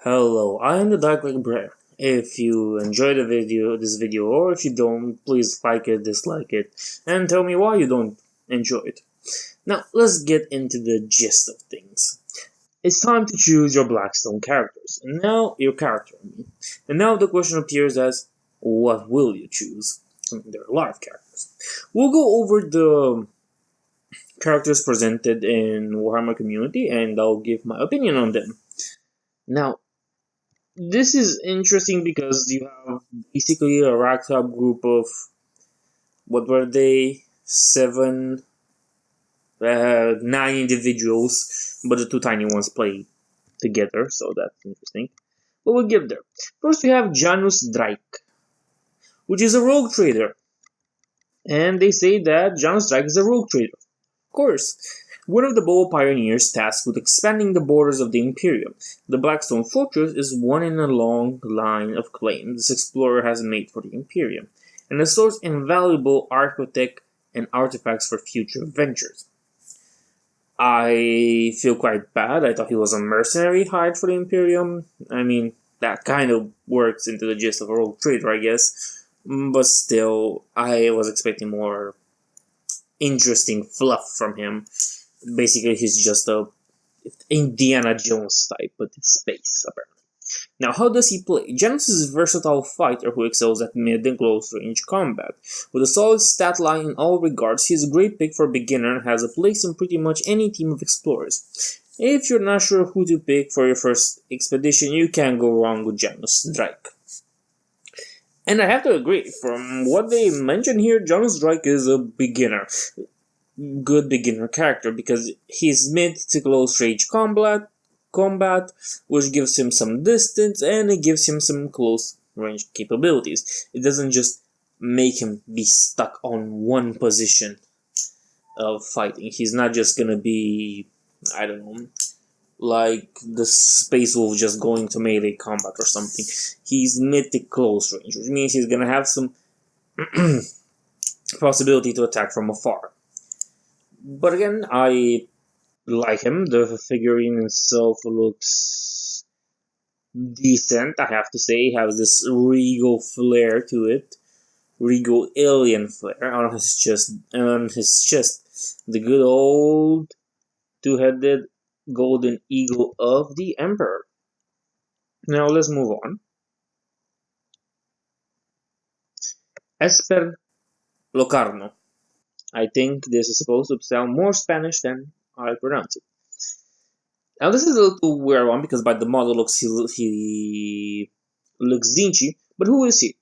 Hello, I am the Dark Lake Bear. If you enjoyed this video, or if you don't, please like it, dislike it, and tell me why you don't enjoy it. Now, let's get into the gist of things. It's time to choose your Blackstone characters, and now your character. And now the question appears as, what will you choose? There are a lot of characters. We'll go over the characters presented in Warhammer Community, and I'll give my opinion on them. Now, this is interesting because you have basically a ragtag group of what were they? Nine individuals, but the two tiny ones play together, so that's interesting. But we'll get there. First, we have Janus Drake, which is a rogue trader, and they say that Janus Drake is a rogue trader. Of course, one of the bold pioneers tasked with expanding the borders of the Imperium. The Blackstone Fortress is one in a long line of claims this explorer has made for the Imperium, and stores invaluable architect and artifacts for future ventures. I feel quite bad. I thought he was a mercenary hired for the Imperium. I mean, that kind of works into the gist of a rogue trader, I guess. But still, I was expecting more interesting fluff from him. Basically, he's just a Indiana Jones type, but in space, apparently. Now, how does he play? Janus is a versatile fighter who excels at mid and close range combat. With a solid stat line in all regards, he is a great pick for a beginner and has a place in pretty much any team of explorers. If you're not sure who to pick for your first expedition, you can't go wrong with Janus Drake. And I have to agree, from what they mentioned here, Janus Drake is a beginner. Good beginner character because he's mid to close range combat, which gives him some distance and it gives him some close range capabilities. It doesn't just make him be stuck on one position of fighting. He's not just gonna be, I don't know, like the Space Wolf just going to melee combat or something. He's mid to close range, which means he's gonna have some possibility to attack from afar. But again, I like him. The figurine itself looks decent, I have to say. It has this regal flair to it. Regal alien flair on his chest. And on his chest, the good old two-headed golden eagle of the Emperor. Now let's move on. Esper Locarno. I think this is supposed to sound more Spanish than I pronounce it. Now this is a little weird one because by the model he looks zinchy, but who is he?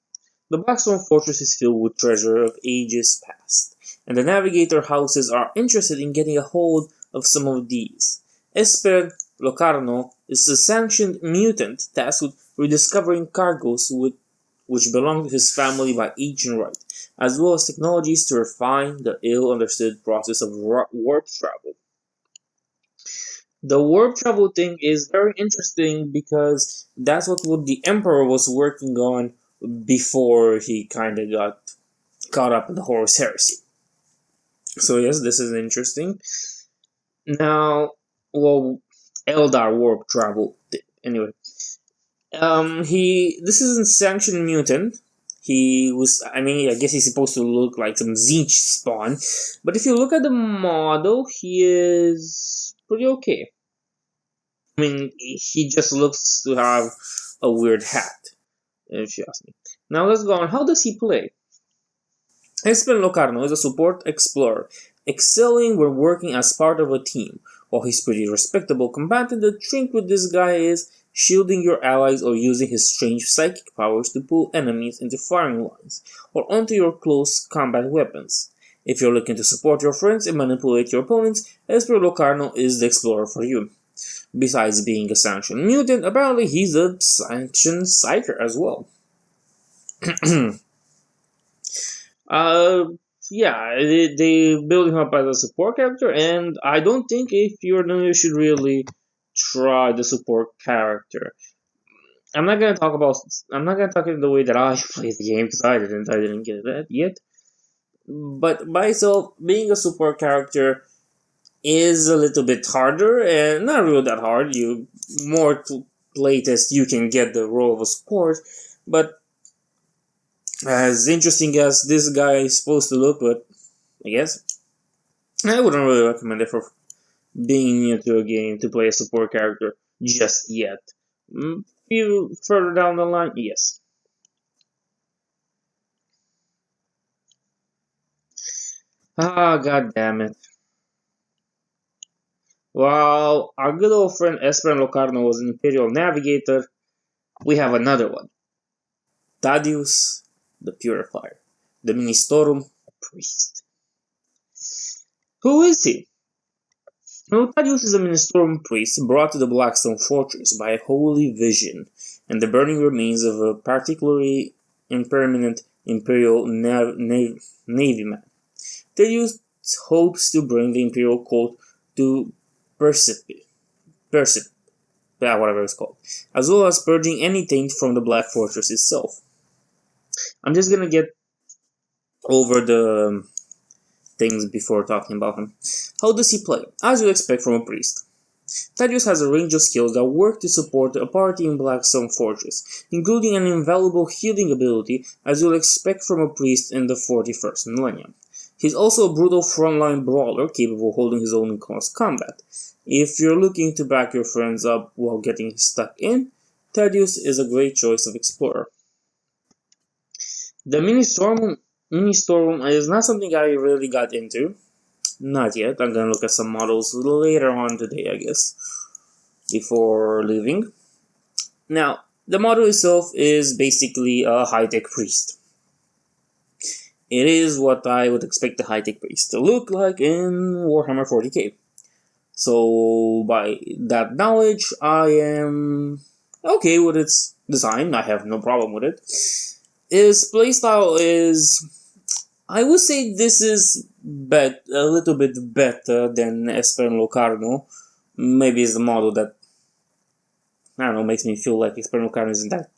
The Blackstone Fortress is filled with treasure of ages past, and the Navigator houses are interested in getting a hold of some of these. Esper Locarno is a sanctioned mutant tasked with rediscovering cargoes which belong to his family by ancient right, as well as technologies to refine the ill-understood process of warp travel. The warp travel thing is very interesting because that's what the Emperor was working on before he kind of got caught up in the Horus Heresy. So yes, this is interesting. Now, well, Eldar warp travel. Anyway, this isn't sanctioned mutant. He was, I mean, I guess he's supposed to look like some Zinch spawn, but if you look at the model, he is pretty okay. I mean, he just looks to have a weird hat, if you ask me. Now let's go on. How does he play? Espen Locarno is a support explorer, excelling when working as part of a team. While he's pretty respectable combatant, the trick with this guy is shielding your allies or using his strange psychic powers to pull enemies into firing lines or onto your close combat weapons. If you're looking to support your friends and manipulate your opponents, Esper Locarno is the explorer for you. Besides being a sanctioned mutant, apparently he's a sanctioned psyker as well. Yeah, they build him up as a support character, and I don't think if you're new, you should really try the support character. I'm not gonna talk in the way that I play the game because I didn't get that yet. But by itself, being a support character is a little bit harder, and not really that hard. You more to playtest you can get the role of a support, but as interesting as this guy is supposed to look, but I guess I wouldn't really recommend it for being new to a game to play a support character just yet. Few further down the line, yes. Ah, god damn it. While our good old friend Esper Locarno was an Imperial Navigator, we have another one. Thaddeus the Purifier, the Ministorum Priest. Who is he? Well, Thaddeus is a Ministorum priest brought to the Blackstone Fortress by a holy vision and the burning remains of a particularly impermanent Imperial Navyman. Thaddeus hopes to bring the Imperial cult to Persip, whatever it's called, as well as purging any taint from the Black Fortress itself. I'm just gonna get over the things before talking about him. How does he play? As you expect from a priest. Thaddeus has a range of skills that work to support a party in Blackstone Fortress, including an invaluable healing ability as you'll expect from a priest in the 41st millennium. He's also a brutal frontline brawler capable of holding his own in close combat. If you're looking to back your friends up while getting stuck in, Thaddeus is a great choice of explorer. The mini storm is not something I really got into. Not yet. I'm gonna look at some models later on today, I guess, before leaving. Now, the model itself is basically a high-tech priest. It is what I would expect a high-tech priest to look like in Warhammer 40k. So, by that knowledge, I am okay with its design. I have no problem with it. His playstyle is, I would say this is a little bit better than Esper Locarno. Maybe it's the model that, I don't know, makes me feel like Esper Locarno isn't that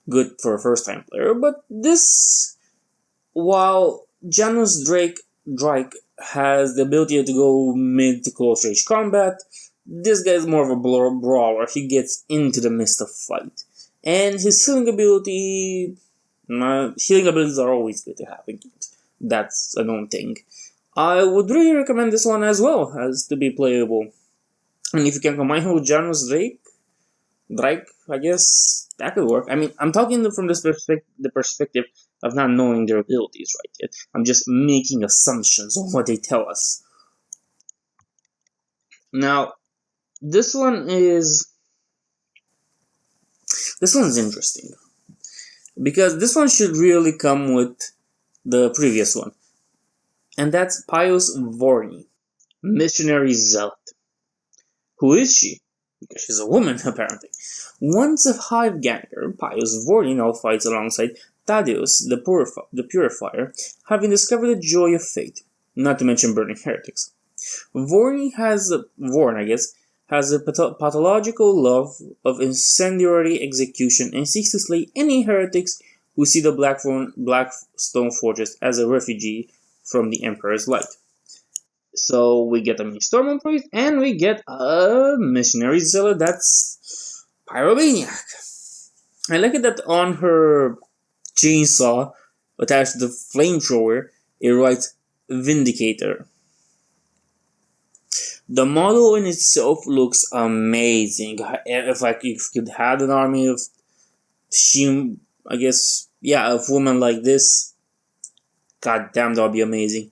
good for a first-time player. But this, while Janus Drake has the ability to go mid to close range combat, this guy is more of a brawler. He gets into the midst of fight. And his healing abilities are always good to have in games. That's a known thing. I would really recommend this one as well as to be playable. And if you can combine him with Janus Drake, I guess that could work. I mean, I'm talking from the perspective of not knowing their abilities right yet. I'm just making assumptions on what they tell us. Now, this one's interesting. Because this one should really come with the previous one. And that's Pius Vorni, Missionary Zealot. Who is she? Because she's a woman, apparently. Once a hive ganger, Pius Vorni now fights alongside Thaddeus, the Purifier, having discovered the joy of fate, not to mention burning heretics. Vorn has a pathological love of incendiary execution and seeks to slay any heretics who see the Blackstone Fortress as a refugee from the Emperor's light. So we get a Stormon Priest and we get a Missionary Zealot that's Pyromaniac. I like it that on her chainsaw attached to the flamethrower it writes Vindicator. The model in itself looks amazing. If you could have an army of of women like this, god damn, that would be amazing.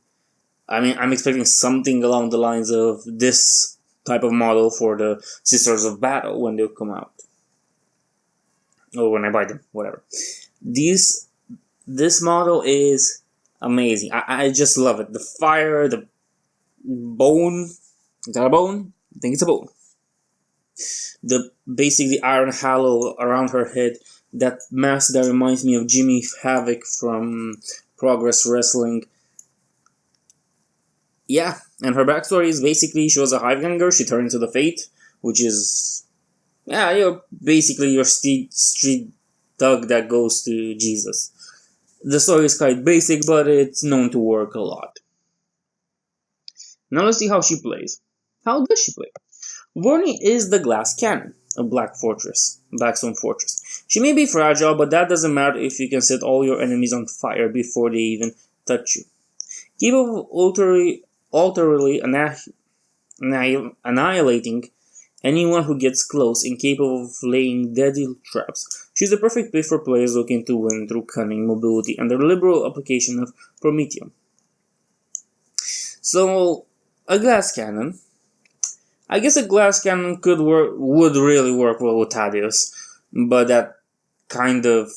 I mean, I'm expecting something along the lines of this type of model for the Sisters of Battle when they come out. Or when I buy them, whatever. This model is amazing. I just love it. The fire, the bone. Is that a bone? I think it's a bone. The iron halo around her head. That mask that reminds me of Jimmy Havoc from Progress Wrestling. Yeah, and her backstory is basically she was a hive ganger. She turned into the Fate, which is basically your street thug that goes to Jesus. The story is quite basic, but it's known to work a lot. Now let's see how she plays. How does she play? Vorni is the glass cannon. a Blackstone Fortress. She may be fragile, but that doesn't matter if you can set all your enemies on fire before they even touch you. Capable of utterly annihilating anyone who gets close and capable of laying deadly traps. She's the perfect pick for players looking to win through cunning, mobility, and the liberal application of Prometheum. So, a glass cannon. I guess a glass cannon would really work well with Thaddeus, but that kind of.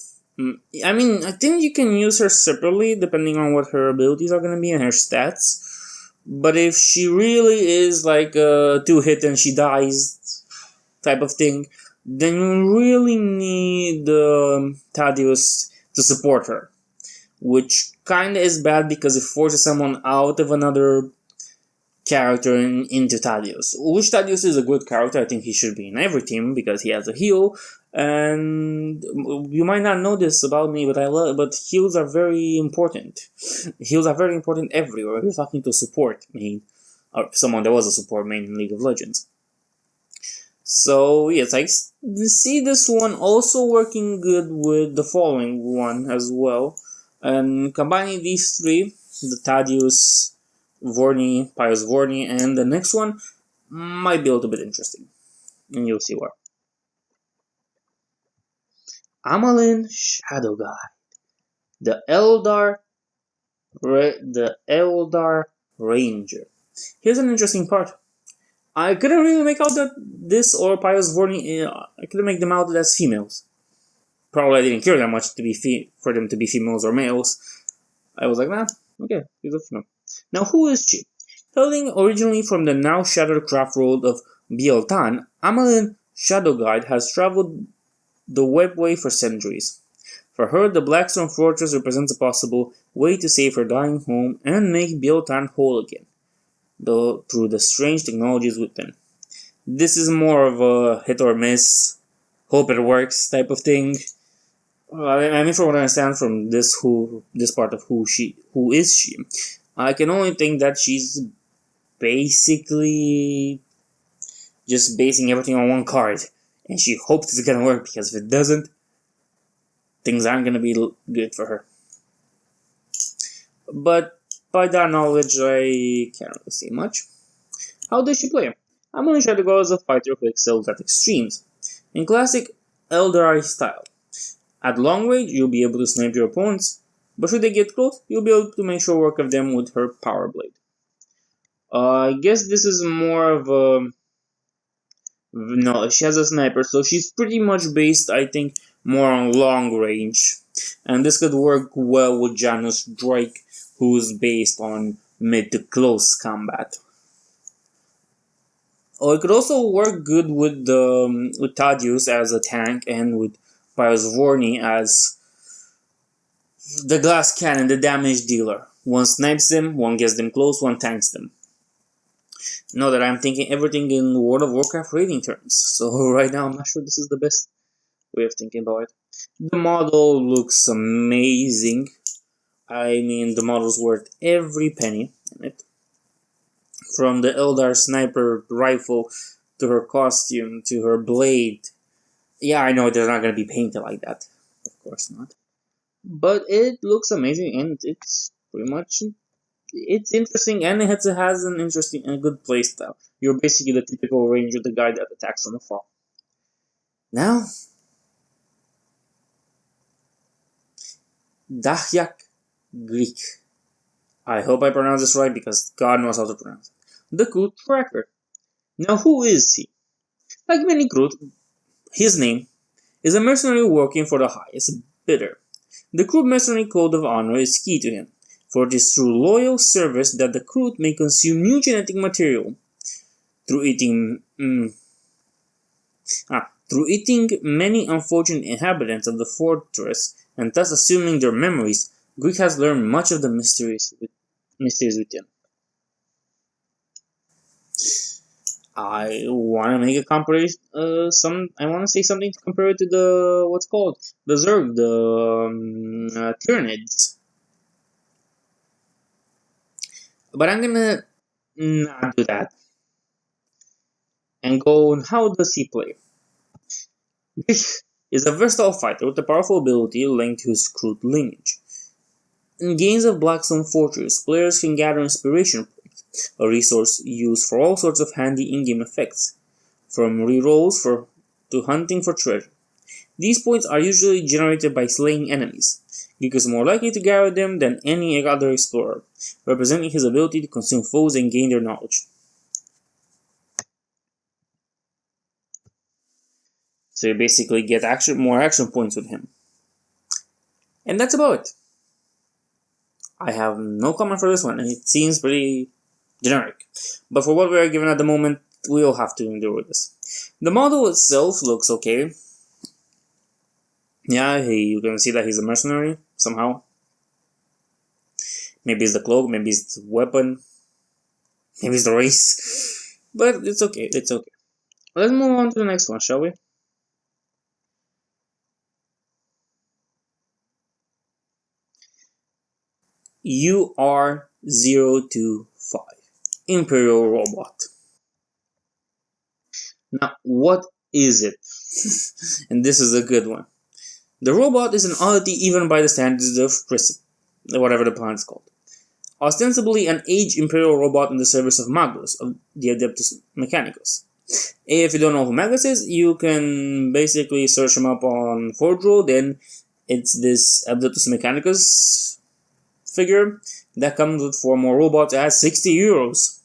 I mean, I think you can use her separately depending on what her abilities are going to be and her stats. But if she really is like a two hit and she dies type of thing, then you really need Thaddeus to support her. Which kinda is bad because it forces someone out of another character into Thaddeus. Which Thaddeus is a good character. I think he should be in every team because he has a heal. And you might not know this about me, but heals are very important. Heals are very important everywhere. You're talking to support main, or someone that was a support main in League of Legends. So yes, I see this one also working good with the following one as well. And combining these three, the Thaddeus, Vorny, Pius Vorny, and the next one might be a little bit interesting. And you'll see why. Amalyn Shadow Guide, the Eldar Ranger. Here's an interesting part. I couldn't really make out that this or Pius Vorny, I couldn't make them out as females. Probably I didn't care that much for them to be females or males. I was like, nah, okay, he's a female. Now, who is she? Hailing originally from the now shattered craft world of Bieltan, Amalyn Shadow Guide has traveled the webway for centuries. For her, the Blackstone Fortress represents a possible way to save her dying home and make Bieltan whole again, though through the strange technologies within. This is more of a hit or miss, hope it works type of thing. I mean, from what I understand from this part of who is she, I can only think that she's basically just basing everything on one card, and she hopes it's gonna work because if it doesn't, things aren't gonna be good for her. But by that knowledge, I can't really say much. How does she play? I'm gonna try to go as a fighter who excels at extremes, in classic Eldari style. At long range, you'll be able to snipe your opponents, but should they get close, you'll be able to make short work of them with her power blade. I guess this is more of a... No, she has a sniper, so she's pretty much based, I think, more on long range. And this could work well with Janus Drake, who's based on mid to close combat. Or it could also work good with Thaddeus as a tank and with Pius Vorny as the glass cannon, the damage dealer. One snipes them, one gets them close, one tanks them. Know that I'm thinking everything in World of Warcraft rating terms, so right now I'm not sure this is the best way of thinking about it. The model looks amazing. I mean, the model's worth every penny in it. From the Eldar sniper rifle to her costume to her blade. Yeah, I know they're not going to be painted like that. Of course not. But it looks amazing and it's pretty much... It's interesting and it has an interesting and good playstyle. You're basically the typical ranger, the guy that attacks from afar. Now, Dahyak Greek. I hope I pronounce this right because God knows how to pronounce it. The Crew Tracker. Now, who is he? Like many Crew, his name is a mercenary working for the highest bidder. The Crew Mercenary Code of Honor is key to him, for it is through loyal service that the Crew may consume new genetic material. Through eating many unfortunate inhabitants of the fortress and thus assuming their memories, Greek has learned much of the mysteries within. I want to make a comparison. I want to say something to compare it to the what's called the Zerg, the Tyranids. But I'm gonna not do that and go on how does he play. This is a versatile fighter with a powerful ability linked to his crude lineage. In games of Blackstone Fortress, players can gather inspiration points, a resource used for all sorts of handy in-game effects, from rerolls to hunting for treasure. These points are usually generated by slaying enemies. Geek is more likely to gather them than any other explorer, representing his ability to consume foes and gain their knowledge. So you basically get more action points with him. And that's about it. I have no comment for this one, and it seems pretty generic. But for what we are given at the moment, we'll have to endure with this. The model itself looks okay. Yeah, you can see that he's a mercenary, somehow. Maybe it's the cloak, maybe it's the weapon, maybe it's the race. But it's okay, it's okay. Let's move on to the next one, shall we? UR025 Imperial Robot. Now, what is it? And this is a good one. The robot is an oddity even by the standards of Prism, whatever the planet's called. Ostensibly an aged Imperial robot in the service of Magus, of the Adeptus Mechanicus. If you don't know who Magus is, you can basically search him up on Forge. Then it's this Adeptus Mechanicus figure that comes with 4 more robots at 60 euros.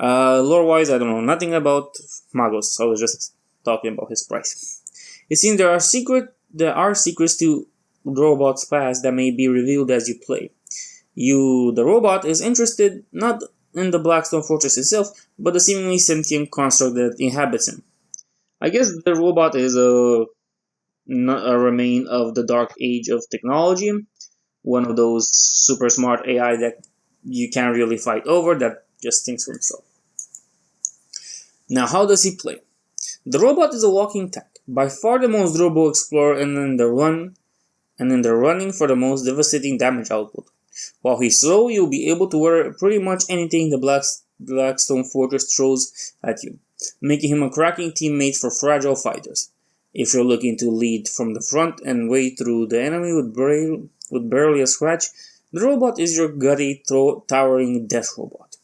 Lore-wise, I don't know nothing about Magus, so I was just talking about his price. It seems there are secrets to the robot's past that may be revealed as you play. The robot, is interested not in the Blackstone Fortress itself, but the seemingly sentient construct that inhabits him. I guess the robot is a remain of the dark age of technology, one of those super smart AI that you can't really fight over, that just thinks for himself. Now, how does he play? The robot is a walking tank, by far the most durable explorer and in the running for the most devastating damage output. While he's slow, you'll be able to weather pretty much anything the Blackstone Fortress throws at you, making him a cracking teammate for fragile fighters. If you're looking to lead from the front and wade through the enemy with barely a scratch, the robot is your gutty, towering death robot.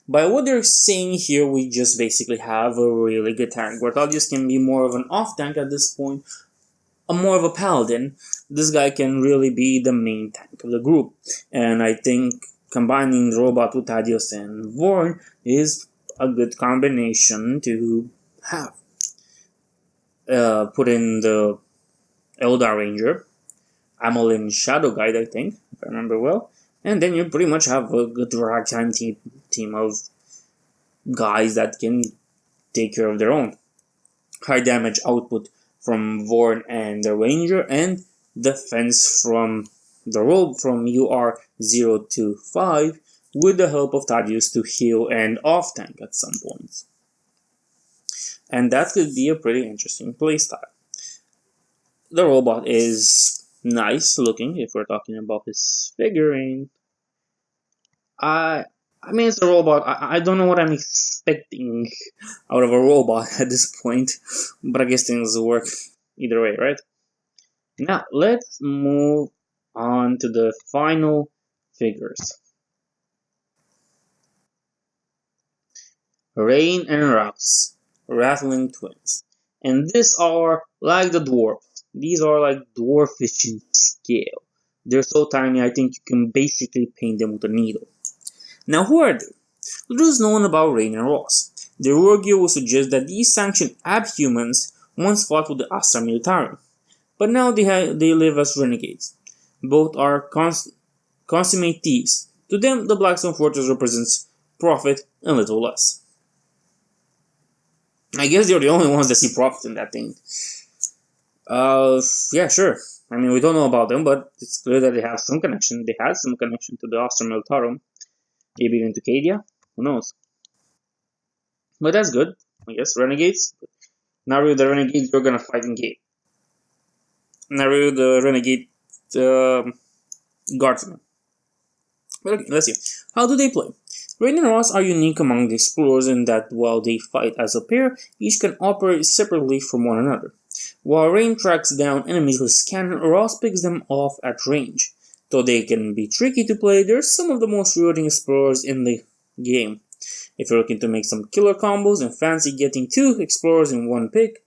By what they're saying here, we just basically have a really good tank. Where Thaddeus can be more of an off-tank at this point, more of a paladin, this guy can really be the main tank of the group. And I think combining the robot with Thaddeus and Vorn is a good combination to have. Put in the Eldar Ranger, Amelin Shadow Guide, I think, if I remember well. And then you pretty much have a good ragtime team of guys that can take care of their own. High damage output from Vorn and the Ranger, and defense from the robe from UR025 with the help of Thaddeus to heal and off-tank at some points. And that could be a pretty interesting playstyle. The robot is nice looking if we're talking about his figurine. I mean, it's a robot. I don't know what I'm expecting out of a robot at this point, but I guess things work either way, right? Now, let's move on to the final figures. Rain and Rouse, Rattling Twins. And these are like the dwarves. These are like dwarfish in scale. They're so tiny, I think you can basically paint them with a needle. Now, who are they? Little is known about Rain and Ross. The Rurgir will suggest that these sanctioned abhumans once fought with the Astra Militarum, but now they live as renegades. Both are consummate thieves. To them, the Blackstone Fortress represents profit and little less. I guess they're the only ones that see profit in that thing. Yeah, sure. I mean, we don't know about them, but it's clear that they have some connection. They had some connection to the Astra Militarum. Maybe even to Cadia. Who knows? But that's good. I guess renegades. Now with the renegades, you're gonna fight in game. Now with the renegade guardsmen. But okay, let's see. How do they play? Rain and Ross are unique among the explorers in that while they fight as a pair, each can operate separately from one another. While Rain tracks down enemies with his cannon, Ross picks them off at range. Though they can be tricky to play, they're some of the most rewarding explorers in the game. If you're looking to make some killer combos and fancy getting 2 explorers in one pick,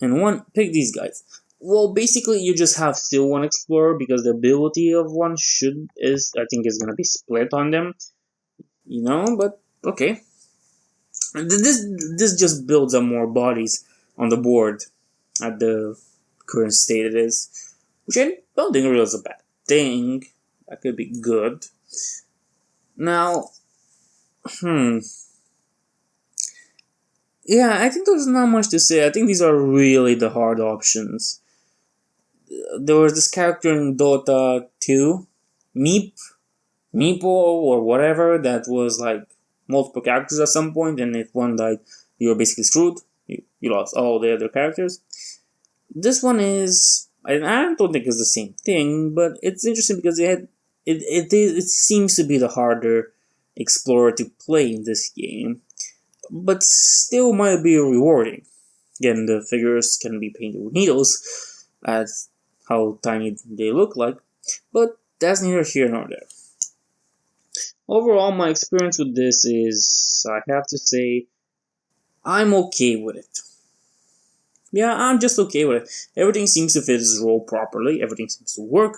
pick these guys. Well, basically, you just have still one explorer because the ability of one I think is gonna be split on them, But okay, this just builds up more bodies on the board at the current state it is, which I don't think really is a bad thing. That could be good. Now, yeah, I think there's not much to say. I think these are really the hard options. There was this character in Dota 2, Meepo or whatever, that was like multiple characters at some point, and if one died, you were basically screwed. You lost all the other characters. This one is, I don't think it's the same thing, but it's interesting because it seems to be the harder explorer to play in this game, but still might be rewarding. Again, the figures can be painted with needles, as how tiny they look like, but that's neither here nor there. Overall, my experience with this is, I have to say, I'm okay with it. Yeah, I'm just okay with it. Everything seems to fit its role properly, everything seems to work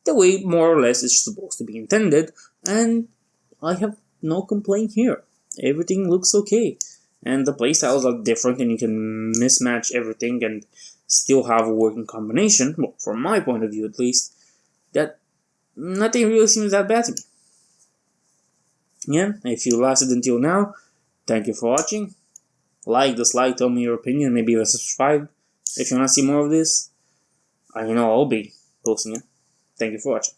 the way more or less it's supposed to be intended, and I have no complaint here. Everything looks okay, and the playstyles are different, and you can mismatch everything and still have a working combination, well, from my point of view at least, that nothing really seems that bad to me. Yeah, if you lasted until now, thank you for watching. Like, dislike, tell me your opinion, maybe even subscribe if you want to see more of this. I know I'll be posting it. Thank you for watching.